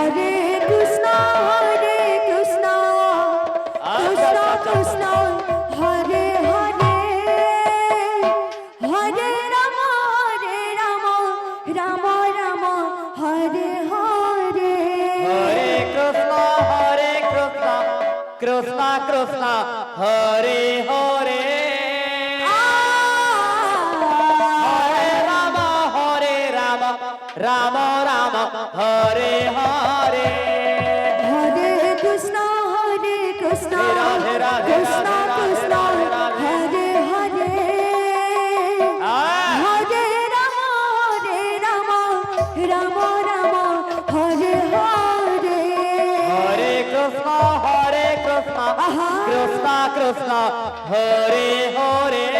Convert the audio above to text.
Hare Krishna Krishna Krishna Hare Hare Hare Ram Ram Ram Hare Hare Hare Krishna Krishna Krishna Hare Hare Ram Ram Hare Hare Hare Krishna Radhe Radhe Krishna Krishna Hare Hare Hare Ram Ram Ram Hare Hare Hare Krishna Krishna Krishna Hare Hare